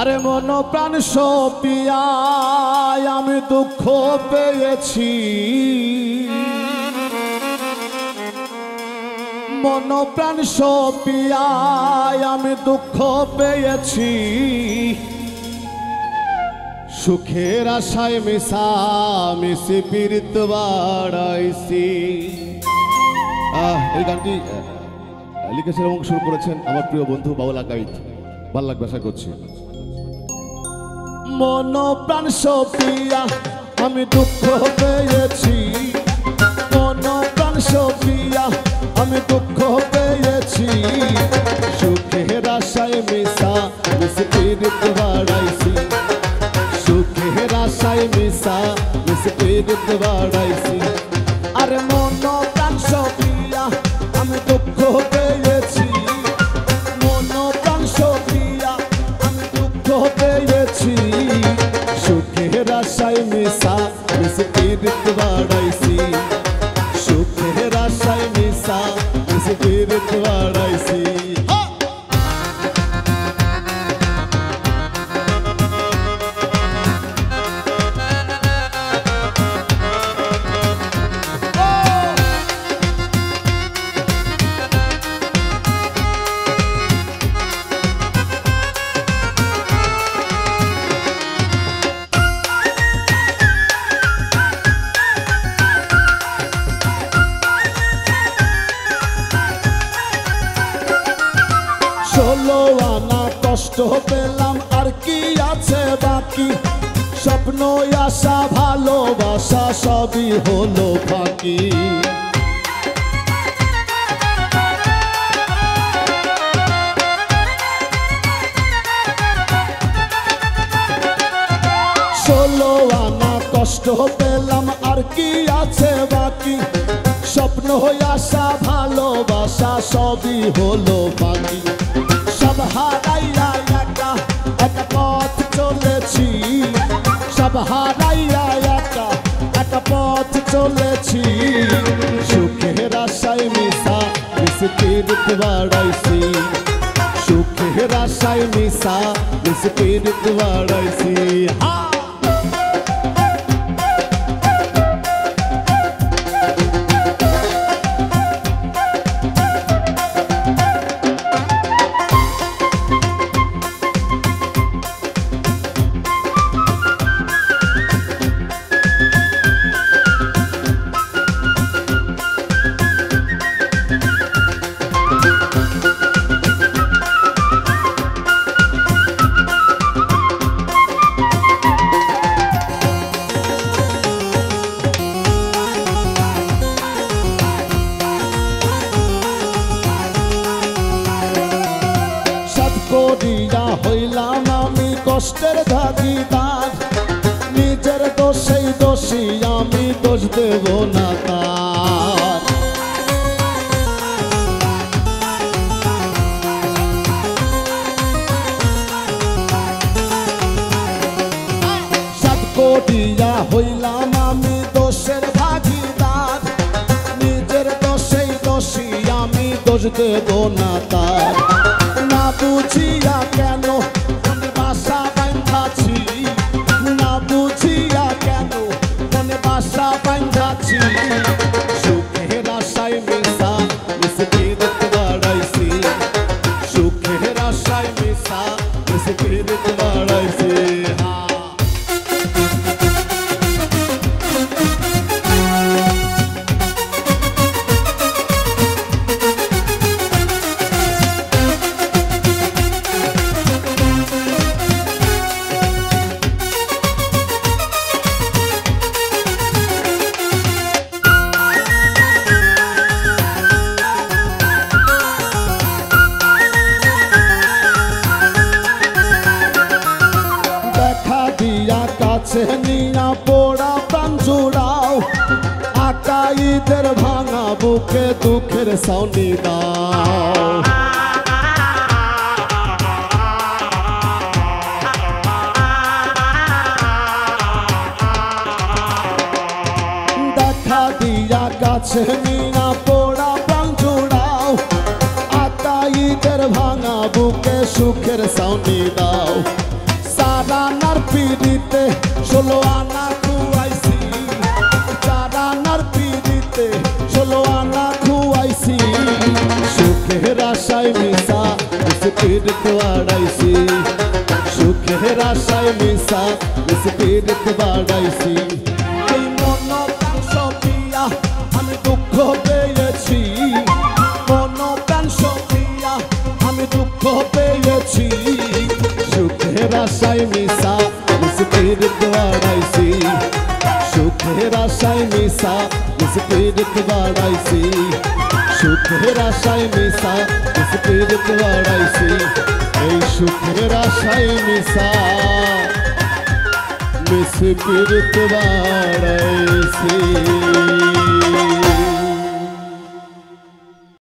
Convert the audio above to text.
আরে মন প্রাণ সপিয়ায় আমি দুঃখ পেয়েছি, মন প্রাণ সপিয়ায় আমি দুঃখ পেয়েছি, সুখের আশায় মিশা মিশি পীড়িত বাড়াইছি। এই গানটি লিখেছেন এবং শুরু করেছেন আমার প্রিয় বন্ধু বাউলা গাইড। ভালো লাগবে আশা করছি। মন প্রাণ সপিয়া আমি দুঃখ পেয়েছি, মন প্রাণ সপিয়া আমি দুঃখ পেয়েছি, সুখের আশায় মিশা মিশি পীড়িত বাড়াইছি, সুখের আশায় মিশা মিশি পীড়িত বাড়াইছি। আরে মন প্রাণ সপিয়া আমি দুঃখ পেয়েছি, মন প্রাণ সপিয়া আমি দুঃখ পেয়েছি, সুখের আশায় মিশা মিশি পীড়িত বাড়াইছি, সুখের আশায় মিশা মিশি পীড়িত বাড়াইছি। ষোলো আনা কষ্ট পেলাম আর কি আছে বাকি, স্বপ্ন আশা ভালোবাসা সবই হলো ফাঁকি। ষোলো আনা কষ্ট পেলাম আর কি আছে বাকি, স্বপ্ন আশা ভালোবাসা সবই হলো ফাঁকি। সব হারাইয়া একা একা পথ চলেছি, সব হারাইয়া একা একা পথ চলেছি, সুখের আশায় মিশা মিশি পীড়িত বাড়াইছি, সুখের আশায় মিশা মিশি পীড়িত বাড়াইছি। করিয়া হইলাম আমি কষ্টের ভাগিদার, নিজের দোষেই দোষী আমি দোষ দেব না তার। সাত করিয়া হইলাম আমি দোষের ভাগিদার, নিজের দোষেই দোষী আমি দোষ দেব না তার। না বুঝিয়া কেন মনে বাসা বাঁধাছি, না বুঝিয়া কেন মনে বাসা বাঁধাছি, সুখের আশায় মিশা মিশি পীড়িত বাড়াইছি, সুখের আশায় মিশা মিশি পীড়িত বাড়াইছি। কাছে নিয়া পোড়া প্রাণ জুড়াও, আকাইদের ভাঙা বুকে দুঃখের সাউনি দাও। দেখা দিয়া কাছে নিয়া পোড়া প্রাণ জুড়াও, আকাইদের ভাঙা বুকে সুখের সাউনি দাও। আনার পিড়িতে 16 আনা খুয়াইছি, 4 আনার পিড়িতে 16 আনা খুয়াইছি। সুখের আশায় মিশা স্পিড বাড়াইছি, সুখের আশায় মিশা স্পিড বাড়াইছি। এই মন প্রাণ সপিয়া আমি দুঃখ পেয়েছি, মন প্রাণ সপিয়া আমি দুঃখ পেয়েছি। সুখের আশায় মিশা স্পিড বাড়াইছি, সুখের আশায় মিশা স্পিড বাড়াইছি, সুখের আশায় মিশা স্পিড বাড়াইছি। এই সুখের আশায় মিশা স্পিড বাড়াইছি।